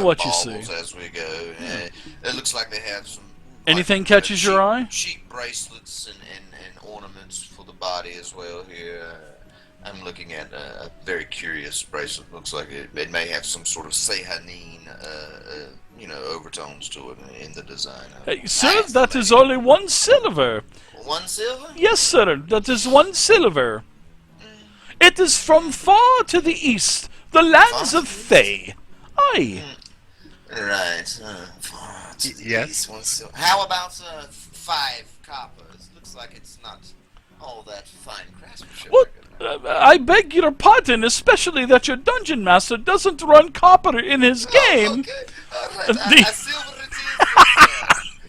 What you baubles see. as we go. It looks like they have some. Anything catches your eye? Cheap bracelets and ornaments for the body as well here. I'm looking at a very curious bracelet. Looks like it may have some sort of Sehanine, overtones to it in the design. Hey, sir, that is only 1 silver. 1 silver? Yes, sir, that is 1 silver. It is from far to the east, the lands of Thay. Aye. Right. Yes. 1 silver. How about 5 coppers? Looks like it's not all that fine craftsmanship. What? I beg your pardon, especially that your dungeon master doesn't run copper in his game. Okay. All right. A silver it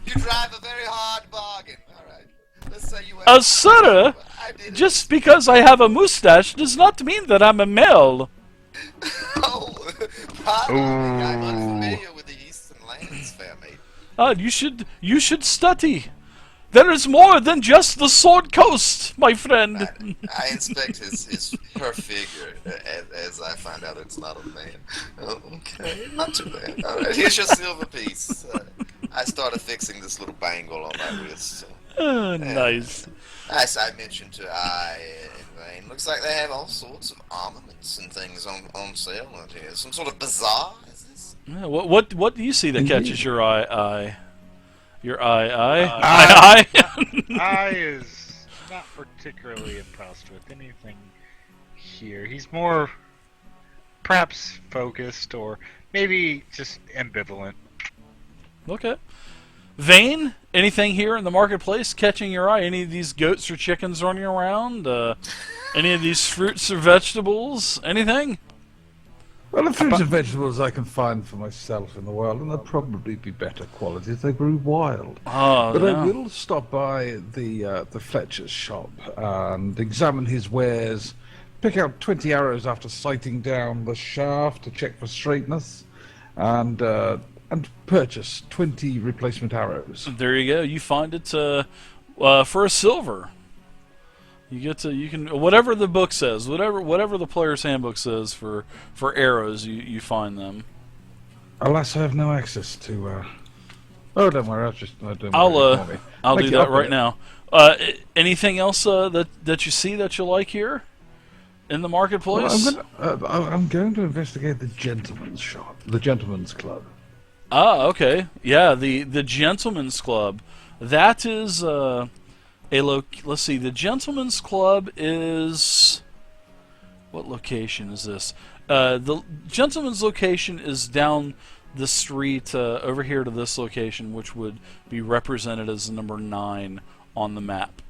is. You drive a very hard bargain. All right. Let's say you. Sir, just because I have a mustache does not mean that I'm a male. Oh, pardon me. I'm unfamiliar with the Eastern lands, fair mate. You should study. There is more than just the Sword Coast, my friend. I inspect his her figure as I find out it's not a man. Oh, okay, not too bad. All right, here's your silver piece. I started fixing this little bangle on my wrist. Nice. As I mentioned to I and Vane, looks like they have all sorts of armaments and things on sale out here. Some sort of bazaar, is this? Yeah, what do you see that catches your eye? Your eye. I is not particularly impressed with anything here. He's more perhaps focused or maybe just ambivalent. Okay. Vane, anything here in the marketplace catching your eye? Any of these goats or chickens running around? Any of these fruits or vegetables? Anything? Well, the fruits and vegetables I can find for myself in the world, and they'll probably be better quality if they grew wild. Oh, But yeah. I will stop by the Fletcher's shop and examine his wares, pick out 20 arrows after sighting down the shaft to check for straightness, and purchase 20 replacement arrows. There you go. You find it for a silver. You can whatever the book says, whatever the player's handbook says for arrows, you find them. Alas, I have no access to. Oh, don't worry. I'll do that right now. Anything else that you see that you like here in the marketplace? Well, I'm going to investigate the gentleman's shop, the gentleman's club. Ah, okay. Yeah, the Gentleman's Club. That is let's see. The Gentleman's Club is what location is this? The Gentleman's location is down the street over here to this location, which would be represented as number 9 on the map.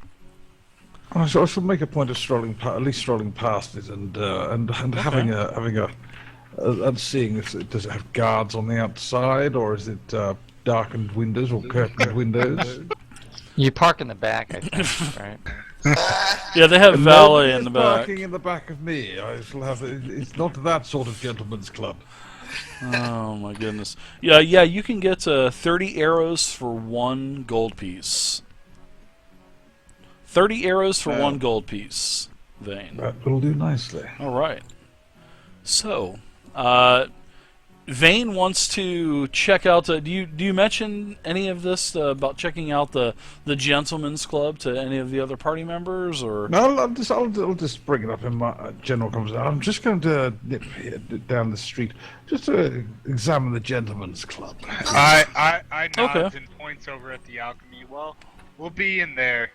I shall make a point of at least strolling past it, and Okay. having a and seeing if does it have guards on the outside, or is it darkened windows or curtained windows? You park in the back, I think, right? Yeah, they have valet in the back. Parking in the back of me. I shall have. It's not that sort of gentleman's club. Oh my goodness. Yeah, you can get 30 arrows for 1 gold piece. 30 arrows for 1 gold piece, Vane. That will do nicely. All right. So, Vane wants to check out. Do you mention any of this about checking out the Gentleman's Club to any of the other party members, or? No, I'll just bring it up in my general conversation. I'm just going to nip here down the street just to examine the gentleman's club. I nods Okay. and points over at the alchemy. Well, we'll be in there.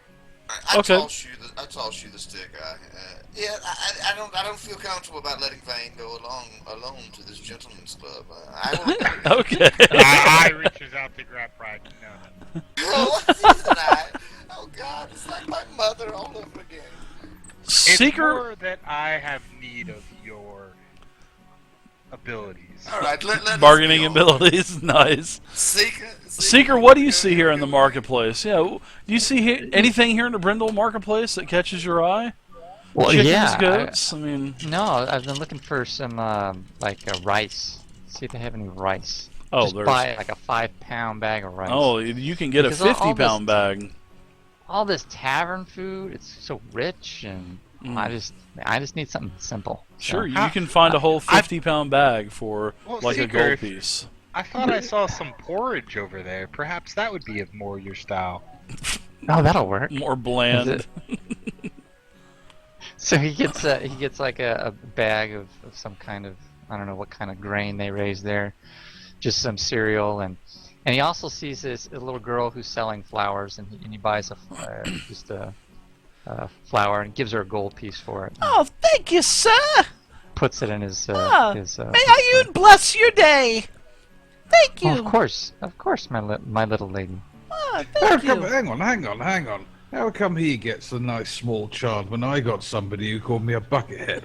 I toss you the stick. I don't feel comfortable about letting Vane go alone to this gentleman's club. I will. Okay. I reaches out to grab Pride. No. Oh, what's this tonight? Oh God, it's like my mother all over again. It's Seeker. more that I have need of your abilities. All right, let Bargaining abilities, nice. Seeker, what do you see here in the marketplace? Yeah, do you see anything here in the Brindol marketplace that catches your eye? Well, Chickens, yeah. goats. I mean, No, I've been looking for some rice. See if they have any rice. oh, Just there's. buy like a 5-pound bag of rice. Oh, you can get Because a all 50-pound this- bag. All this tavern food, it's so rich and I just need something simple. So- Sure, you can find a whole 50-pound bag for Well, like a Seeker, gold if- piece. I thought I saw some porridge over there. Perhaps that would be of more your style. Oh, that'll work. More bland. So he gets like a bag of some kind of, I don't know what kind of grain they raise there, just some cereal, and he also sees a little girl who's selling flowers, and he buys just a flower and gives her a gold piece for it. Oh, thank you, sir. Puts it in his. May I bless your day. Thank Oh, of course, my little lady. Oh, How come, hang on. How come he gets a nice small child when I got somebody who called me a buckethead?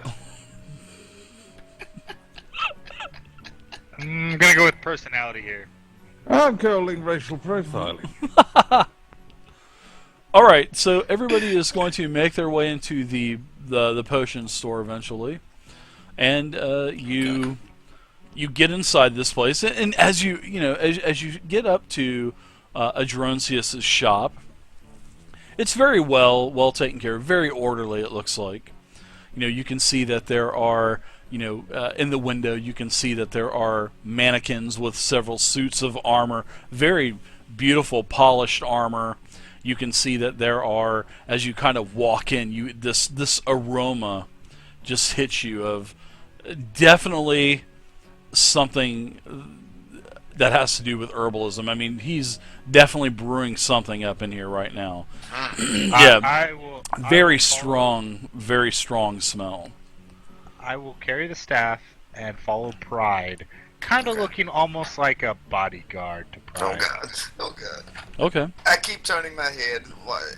I'm gonna go with personality here. I'm calling racial profiling. All right, so everybody is going to make their way into the potion store eventually, and you get inside this place, and as you get up to Adronsius's shop, it's very well taken care of, very orderly. It looks like, you can see that there are, in the window you can see that there are mannequins with several suits of armor, very beautiful polished armor. You can see that there are, as you kind of walk in, this aroma just hits you of definitely something that has to do with herbalism. I mean, he's definitely brewing something up in here right now. Yeah, I will very follow- strong smell. I will carry the staff and follow Pride, kind of looking almost like a bodyguard to Oh Pride. god. Oh god. Okay. I keep turning my head,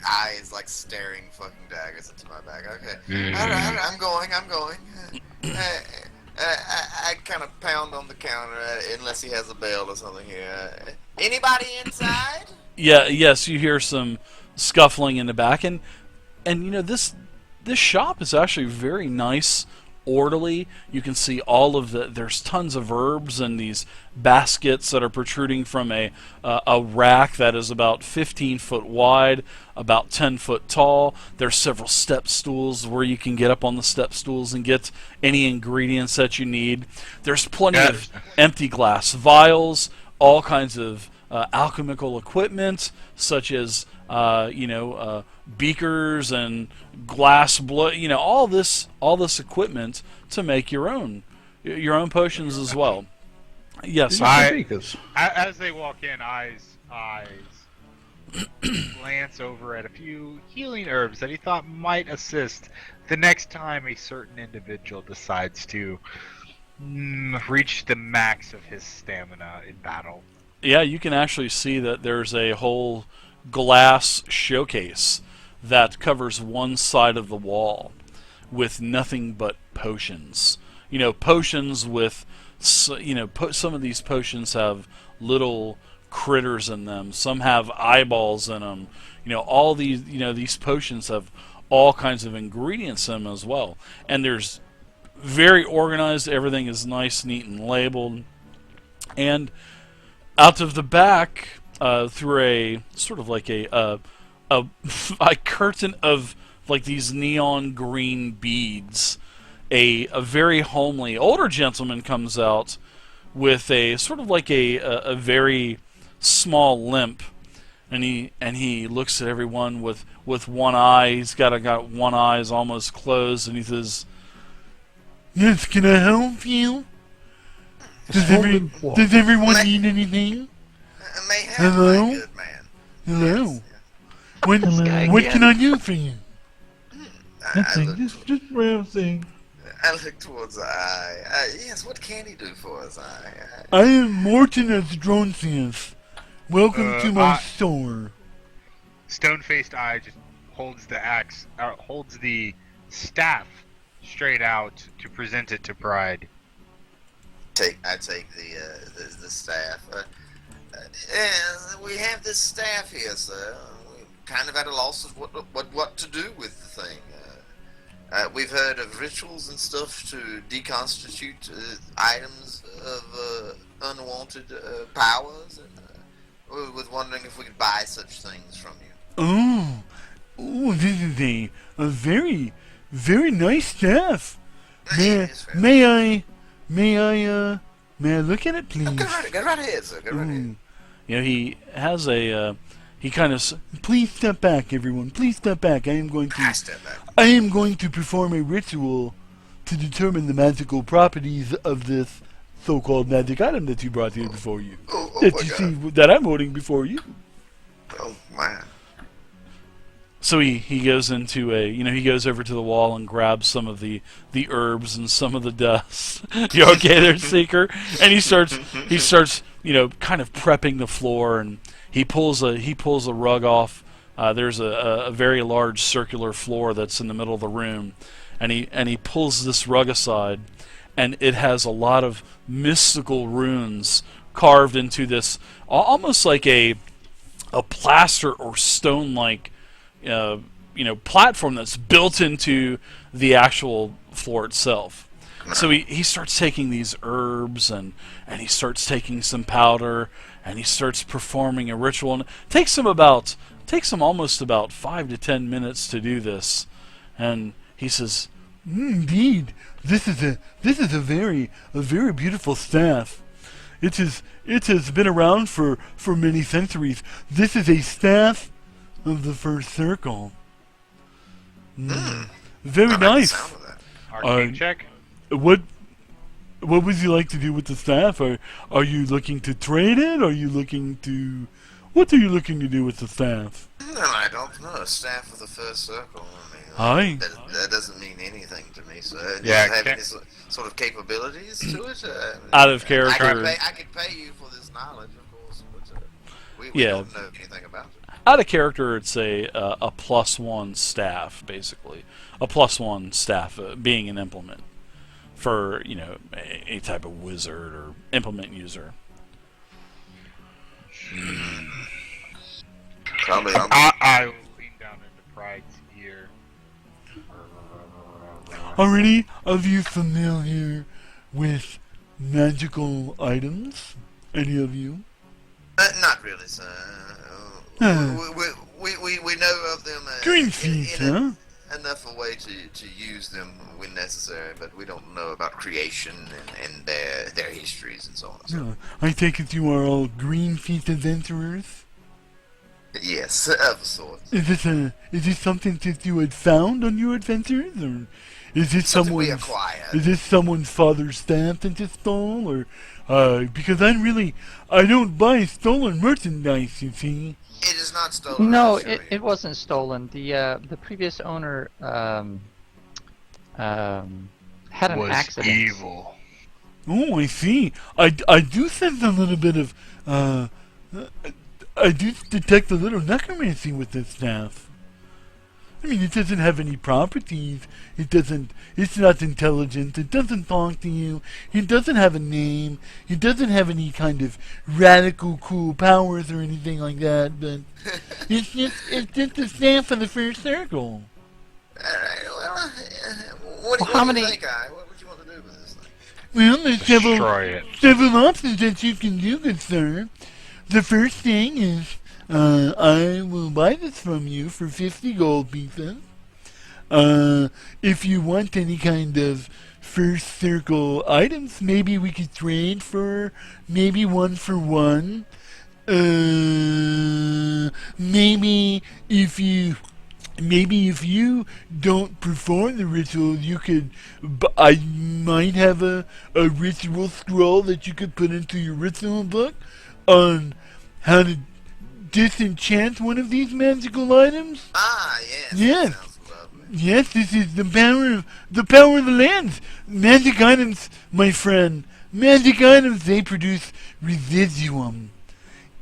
eyes like staring fucking daggers into my back. Okay. Alright, I'm going. I kind of pound on the counter unless he has a bell or something here. Anybody inside? Yeah. Yes, you hear some scuffling in the back, and this shop is actually very nice, orderly. You can see all of there's tons of herbs and these baskets that are protruding from a rack that is about 15 foot wide, about 10 foot tall. There's several step stools where you can get up on the step stools and get any ingredients that you need. There's plenty of empty glass vials, all kinds of alchemical equipment, such as beakers and glass blood, all this equipment to make your own potions as well. Yes, As they walk in, eyes glance over at a few healing herbs that he thought might assist the next time a certain individual decides to reach the max of his stamina in battle. yeah, you can actually see that there's a whole glass showcase that covers one side of the wall with nothing but potions. Potions with, some of these potions have little critters in them. Some have eyeballs in them. All these potions have all kinds of ingredients in them as well. And there's very organized. Everything is nice, neat, and labeled. And out of the back, through a sort of like a curtain of like these neon green beads, a very homely older gentleman comes out with a sort of like a very small limp, and he looks at everyone with one eye. He's got one eye is almost closed, and he says, "Yes, can I help you? Does everyone need anything? Mayhap, Hello? my good man. Hello. Yes, What can I do for you?" Just browsing. I look towards the eye. Yes, what can he do for us? I am Morton Adronsius. Welcome to my I- store. Stone-faced eye just holds the axe, holds the staff straight out to present it to Pride. I take the staff. Yeah, we have this staff here, sir. We're kind of at a loss of what to do with the thing. We've heard of rituals and stuff to deconstitute items of unwanted powers, and we were wondering if we could buy such things from you. Oh, this is a very very nice staff. Yes, sir. May I look at it, please? Go right ahead, sir. Go right ahead. Ooh. You know, he has a, he kind of, please step back, everyone. Please step back. I am going I to, step back. I am going to perform a ritual to determine the magical properties of this so-called magic item that you brought here before you. Oh That my you God. see, that I'm holding before you. Oh man. So he goes into a, you know, he goes over to the wall and grabs some of the herbs and some of the dust. You okay there, Seeker? And he starts, you know, kind of prepping the floor, and he pulls a rug off. There's a very large circular floor that's in the middle of the room, and he pulls this rug aside, and it has a lot of mystical runes carved into this, almost like a plaster or stone-like, you know, platform that's built into the actual floor itself. So he starts taking these herbs, and he starts taking some powder, and he starts performing a ritual. And it takes him almost about 5 to 10 minutes to do this. And he says, "Indeed, this is a very beautiful staff. It has been around for many centuries. This is a staff of the first circle. Very I like the nice. sound of that. Arcane check. What would you like to do with the staff? Are you looking to trade it? What are you looking to do with the staff? No, I don't know. Staff of the first circle. Aye. I mean, that doesn't mean anything to me. So, does Yeah, it have ca- any sort of capabilities to it? Out of character. I could pay you for this knowledge, of course, but we Yeah. don't know anything about it. Out of character, it's a +1 staff, basically. A +1 staff being an implement for, you know, any type of wizard or implement user. Probably on I will lean down into Pride's ear. Are any of you familiar with magical items? Any of you? Not really, sir. Huh. We know of them. Green feet, in huh? enough a way to use them when necessary, but we don't know about creation and their histories and so on. So. No, I take it you are all green feet adventurers? Yes, of sorts. Is this something that you had found on your adventures, or is this Something we someone's? acquired. Is this someone's father's staff that you stole, or because I don't buy stolen merchandise, you see. It is not stolen. No, I assure you. it wasn't stolen. The previous owner had an Was accident. evil. Oh, I see. I do sense a little bit of I do detect a little necromancy with this staff. I mean, it doesn't have any properties. It's not intelligent. It doesn't talk to you. It doesn't have a name. It doesn't have any kind of radical cool powers or anything like that, but it's just the staff of the first circle. Alright, well, what do How you many- think, what would you want to do with this thing? Well, there's Destroy it. several options that you can do, good sir. The first thing is, I will buy this from you for 50 gold pieces. If you want any kind of first circle items, maybe we could trade for maybe 1 for 1. Maybe if you don't perform the ritual, you could. I might have a ritual scroll that you could put into your ritual book on how to disenchant one of these magical items. Ah, yes. Yes. That sounds lovely. Yes, this is the power of the lands. Magic items, my friend. Magic items, they produce residuum.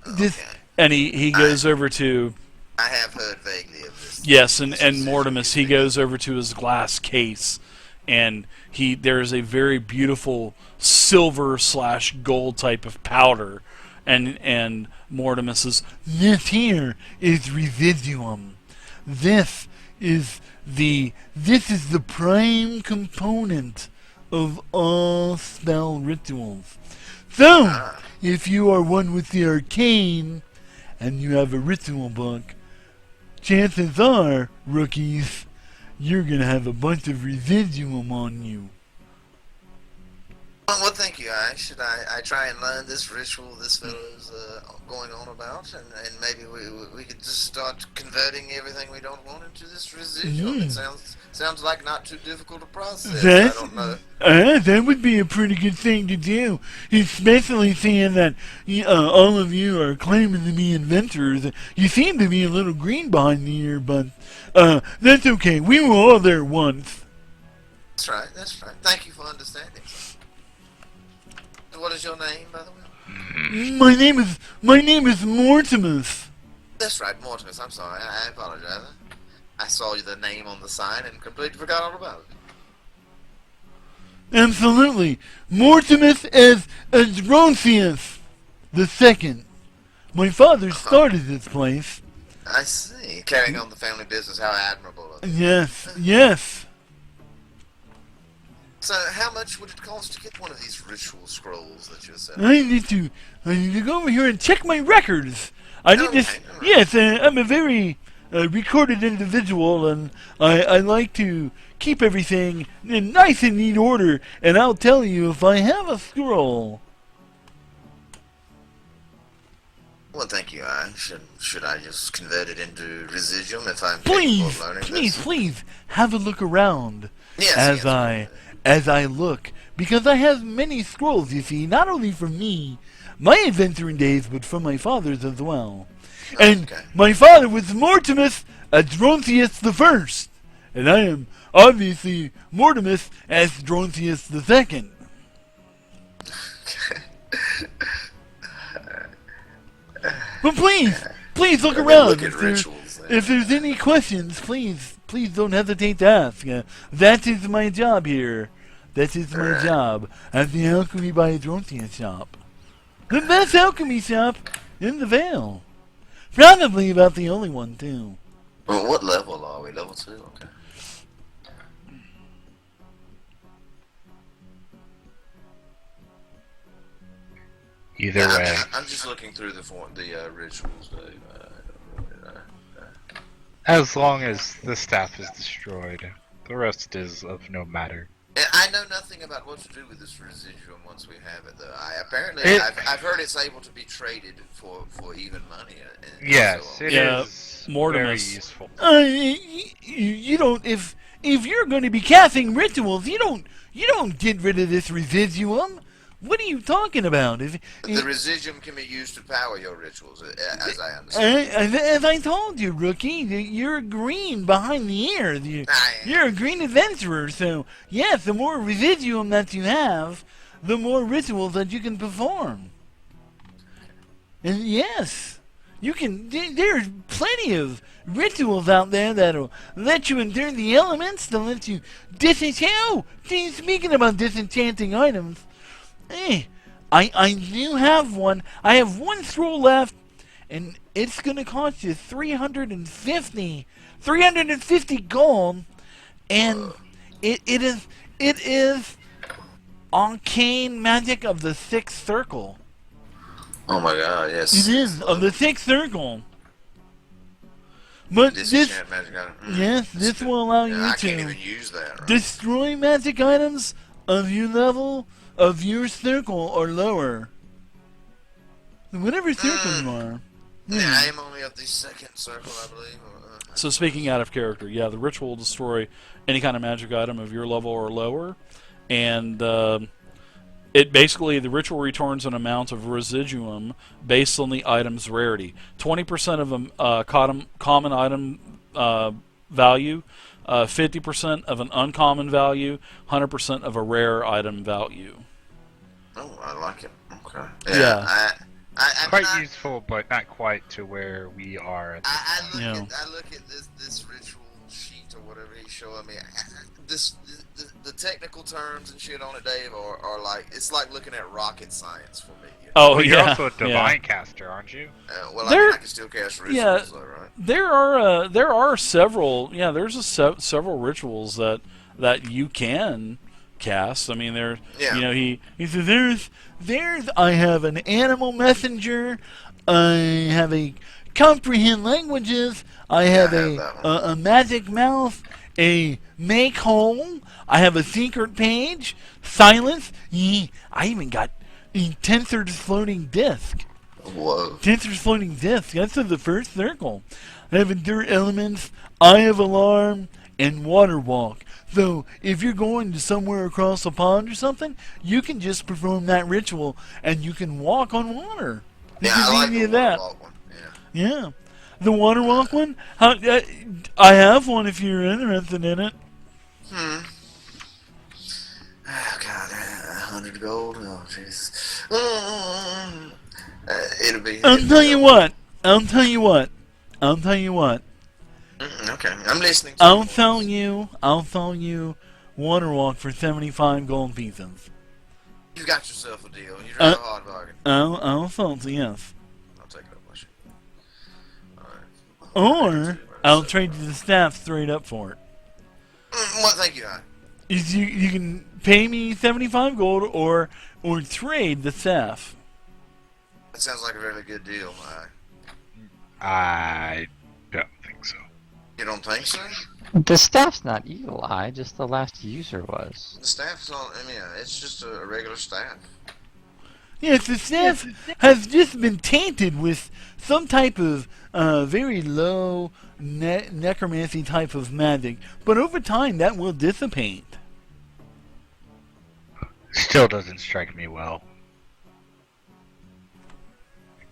This, Okay. and he goes over to. I have heard vaguely of this. Yes, and Mortimus, he goes over to his glass case, and there's a very beautiful silver/gold type of powder, and Mortimus says, "This here is residuum. This is the prime component of all spell rituals. So, if you are one with the arcane, and you have a ritual book, chances are, rookies, you're gonna have a bunch of residuum on you. Well, thank you. Should I try and learn this ritual this fellow's going on about, and maybe we could just start converting everything we don't want into this residuum. It sounds like not too difficult a process. I don't know. That would be a pretty good thing to do, especially seeing that all of you are claiming to be inventors. You seem to be a little green behind the ear, but that's okay. We were all there once. That's right. That's right. Thank you for understanding. What is your name, by the way? My name is Mortimus. That's right, Mortimus. I'm sorry. I apologize. I saw the name on the sign and completely forgot all about it. Absolutely. Mortimus as Adroncius the Second. My father started this place. I see. Carrying on the family business. How admirable of you. Yes, yes. So, how much would it cost to get one of these ritual scrolls that you're selling? I need to go over here and check my records. Yes, I'm a very recorded individual, and I like to keep everything in nice and neat order, and I'll tell you if I have a scroll. Well, thank you. Should I just convert it into residuum if I'm capable of learning this? Please, have a look around. Yes, As I look, because I have many scrolls, you see, not only from me, my adventuring days, but from my father's as well. And my father was Mortimus Adroncius the First, and I am obviously Mortimus Adroncius the Second. But please look around. If there's any questions, please don't hesitate to ask. That is my job here. That is my job at the Alchemy by Adroncius shop. The best alchemy shop in the Vale. Probably about the only one, too. Well, what level are we? Level 2? Okay. Either way. I'm just looking through the rituals, Dave. As long as the staff is destroyed, the rest is of no matter. I know nothing about what to do with this residuum once we have it, though. I've heard it's able to be traded for even money. Yes, it is Mortimus. very useful. You don't. If you're going to be casting rituals, you don't get rid of this residuum. What are you talking about? The residuum can be used to power your rituals, as I understand. As I told you, rookie, you're green behind the ear. You're a green adventurer, so yes, the more residuum that you have, the more rituals that you can perform. And yes, you can. There's plenty of rituals out there that'll let you endure the elements, to let you disenchant. Oh, speaking about disenchanting items. I do have one. I have one scroll left, and it's gonna cost you 350 gold, and it is arcane magic of the sixth circle. Oh my God! Yes, it is of the sixth circle. But this will allow you I to can't even use that, right? destroy magic items of your level of your circle or lower. Whatever circle you are. Yeah, I am only of the second circle, I believe. So speaking out of character, yeah, the ritual will destroy any kind of magic item of your level or lower, and it basically, the ritual returns an amount of residuum based on the item's rarity. 20% of a common item value, 50% of an uncommon value, 100% of a rare item value. Oh, I like it. Okay. Yeah. Quite useful, but not quite to where we are. I look at this ritual sheet or whatever he's showing me. The technical terms and shit on it, Dave, are like, it's like looking at rocket science for me. You know? Oh, well, yeah. You're also a divine caster, aren't you? Well, I can still cast rituals, though, right? There are several. Yeah, there's several rituals that you can cast. I mean, you know, he says there's I have an animal messenger, I have a comprehend languages, I have a magic mouth, a make hole. I have a secret page. Silence. I even got a Tensor's floating disc. Whoa. Tensor's floating disc. That's in the first circle. I have Endure Elements, Eye of Alarm, and Water Walk. So if you're going to somewhere across a pond or something, you can just perform that ritual and you can walk on water. You Yeah, can I do like any the of that. Water Walk one. Yeah. Yeah. The water walk one? I have one if you're interested in it. Oh, God, 100 gold? Oh, jeez. It'll be... I'll tell you what. Okay, I'm listening to I'll you. sell you water walk for 75 gold pieces. You got yourself a deal. You drive a hard bargain. I'll sell it, yes. I'll take it up my shit. Or I'll trade you the staff straight up for it. Well, thank you, hon. You can pay me 75 gold or trade the staff. That sounds like a really good deal. I don't think so. You don't think so? The staff's not evil eye, just the last user was. The staff's all... I mean, it's just a regular staff. Yes, the staff has just been tainted with some type of very low necromancy type of magic, but over time that will dissipate. Still doesn't strike me well.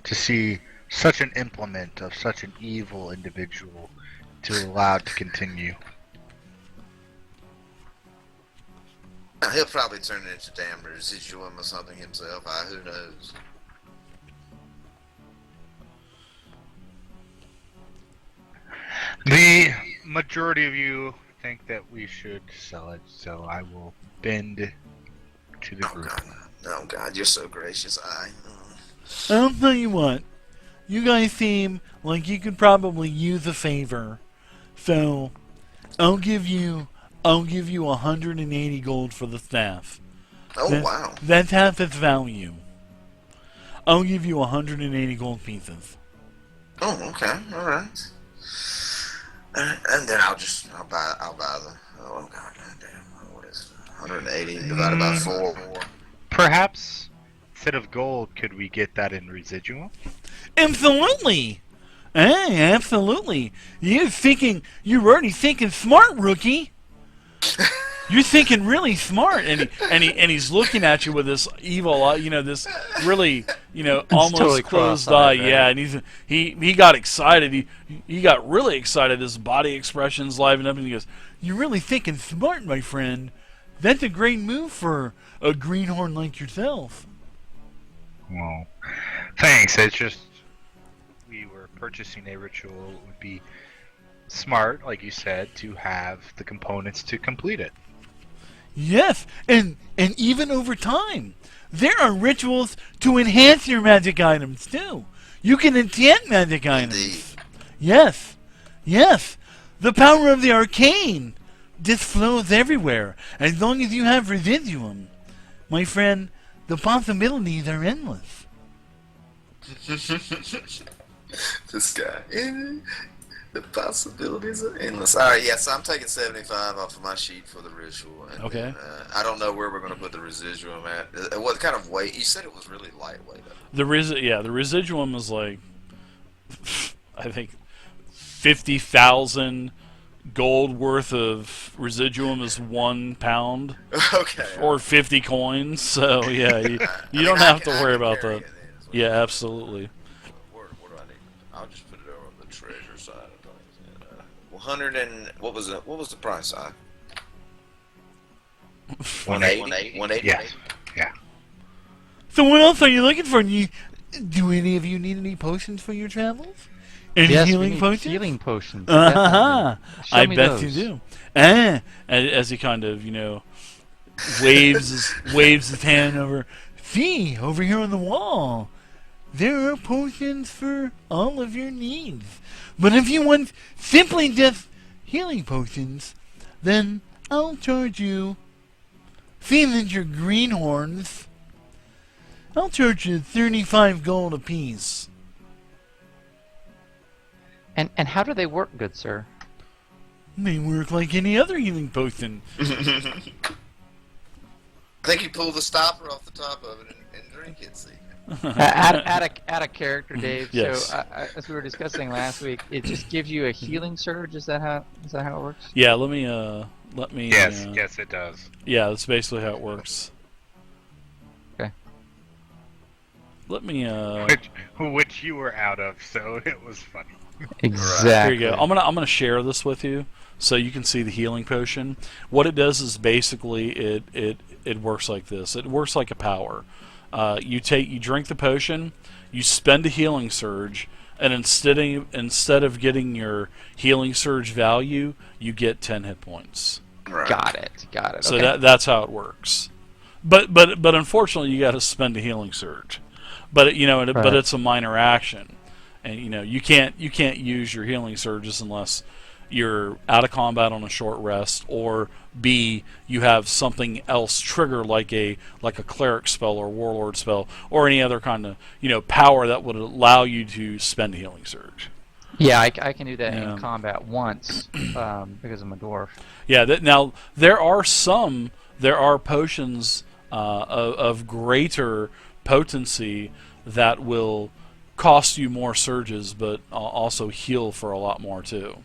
To see such an implement of such an evil individual to allow to continue. He'll probably turn it into damn residuum or something himself. Who knows? The majority of you think that we should sell it, so I will bend to the group. Oh God, you're so gracious. I'll tell you what, you guys seem like you could probably use a favor, so I'll give you 180 gold for the staff. Oh wow. That's half its value. I'll give you 180 gold pieces. Oh, okay, all right. And then I'll buy the. Oh God, damn. What is it? 180 divided by 4. Perhaps instead of gold, could we get that in residual? Absolutely. Hey, absolutely. You're already thinking smart, rookie. You're thinking really smart, and he's looking at you with this evil, this really, almost totally closed cross-eyed, eye. right? Yeah, and he got excited. He got really excited. His body expressions livened up, and he goes, "You're really thinking smart, my friend. That's a great move for a greenhorn like yourself." Well, thanks. It's just we were purchasing a ritual. It would be smart, like you said, to have the components to complete it. Yes, and even over time, there are rituals to enhance your magic items too. You can enchant magic items. Indeed. Yes. The power of the arcane just flows everywhere. As long as you have residuum, my friend, the possibilities are endless. This guy. The possibilities are endless. All right, yeah, so I'm taking 75 off of my sheet for the ritual. And Okay. then, I don't know where we're going to put the residuum at. What kind of weight? You said it was really lightweight. The residuum is like, I think, 50,000 gold worth of residuum is 1 pound. Okay. Or 50 coins, so yeah, you don't have to worry about that. Yeah, absolutely. Where do I need? I'll just put it over on the treasure side of things. 100 and what was the price? 180. 180. Yeah. So what else are you looking for? Do any of you need any potions for your travels? Any Yes, we healing need potions? healing potions. Uh-huh. definitely. Show I me bet those. you do. As he kind of, waves his hand over. See, over here on the wall, there are potions for all of your needs. But if you want simply just healing potions, then I'll charge you, seeing that you're greenhorns, I'll charge you 35 gold apiece. And how do they work, good sir? They work like any other healing potion. I think you pull the stopper off the top of it and drink it, see? Add a character, Dave. Yes. So as we were discussing last week, it just gives you a healing surge. Is that how it works? Yeah, let me. Yes, yes, it does. Yeah, that's basically how it works. Okay. Let me. Which you were out of, so it was funny. Exactly. Here you go. I'm gonna share this with you so you can see the healing potion. What it does is basically it works like this. It works like a power. You drink the potion, you spend a healing surge, and instead of getting your healing surge value, you get 10 hit points. Right. Got it. So Okay. that's how it works. But unfortunately, you got to spend a healing surge. But but Right. it's a minor action, and you can't use your healing surges unless you're out of combat on a short rest, or B, you have something else trigger like a cleric spell or warlord spell or any other kind of power that would allow you to spend a healing surge. Yeah, I can do that Yeah. in combat once because I'm a dwarf. Yeah. Now there are potions of greater potency that will cost you more surges, but also heal for a lot more too.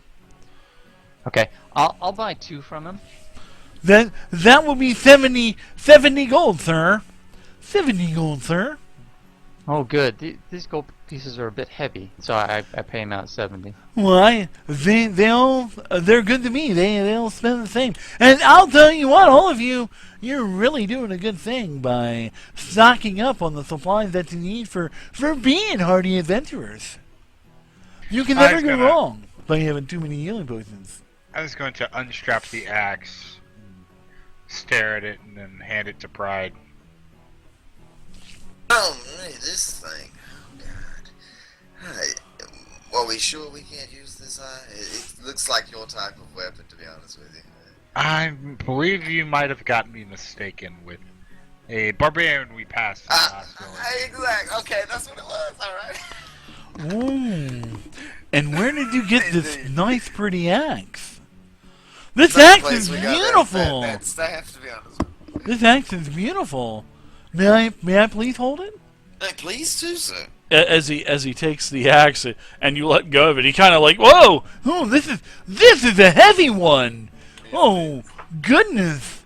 Okay, I'll buy 2 from him. Then that will be 70 gold, sir. 70 gold, sir. Oh, good. These gold pieces are a bit heavy, so I pay him out 70. Why? They're good to me. They'll spend the same. And I'll tell you what, all of you, you're really doing a good thing by stocking up on the supplies that you need for being hardy adventurers. You can never go wrong by having too many healing potions. I was going to unstrap the axe, stare at it, and then hand it to Pride. Oh, man, this thing. Oh, God. Are we sure we can't use this eye? It looks like your type of weapon, to be honest with you. I believe you might have gotten me mistaken with a barbarian we passed in the last village. Exactly. Okay, that's what it was. All right. Ooh. And where did you get this nice, pretty axe? This That's the axe place is we got beautiful. that staff, to be honest. This axe is beautiful. May I please hold it? Hey, please do so. As he takes the axe and you let go of it, he kind of like, whoa! Oh, this is a heavy one. Oh goodness,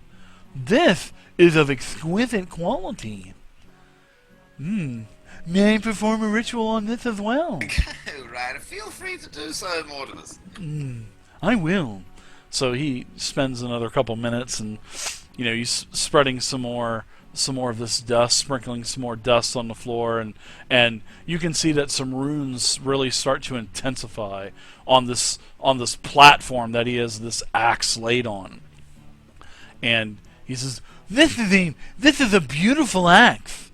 this is of exquisite quality. May I perform a ritual on this as well? Right, feel free to do so, Mortimus. I will. So he spends another couple minutes, and he's spreading some more of this dust, sprinkling some more dust on the floor, and you can see that some runes really start to intensify on this platform that he has this axe laid on. And he says, "This is a beautiful axe.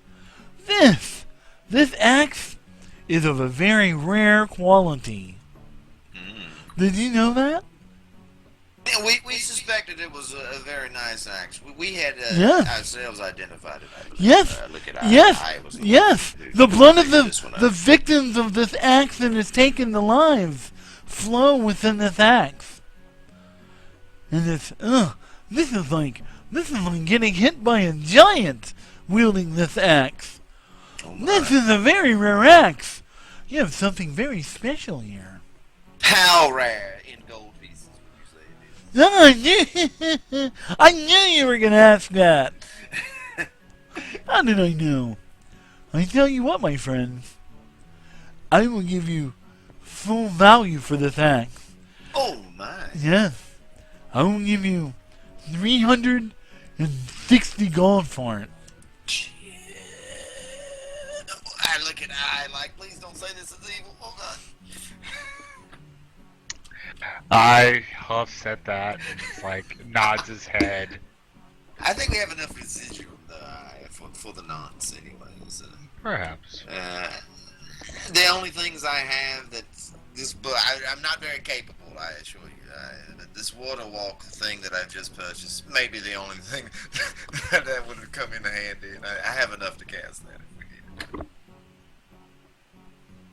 This axe is of a very rare quality. Did you know that?" Yeah, we suspected it was a very nice axe. We had ourselves identified it. Yes, Look at yes. The blood of the victims of this axe that has taken the lives flow within this axe. And this is like getting hit by a giant wielding this axe. This is a very rare axe. You have something very special here. How rare in gold pieces would you say it is? I knew you were gonna ask that. How did I know? I tell you what, my friends. I will give you full value for this axe. Oh my! Yes, I will give you 360 gold for it. I look at I like. Please don't say this is evil. Oh God! I said that, and it's like nods his head. I think we have enough residuum for the nonce, anyways. Perhaps. The only things I have that this book, I'm not very capable, I assure you. This water walk thing that I've just purchased may be the only thing that would have come in handy, and I have enough to cast that if we need it.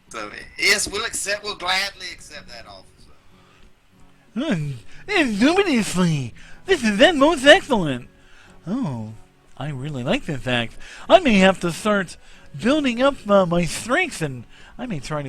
So yes, we'll gladly accept that offer. Indubitably. This is that most excellent. Oh, I really like this act. I may have to start building up my strength, and I may try to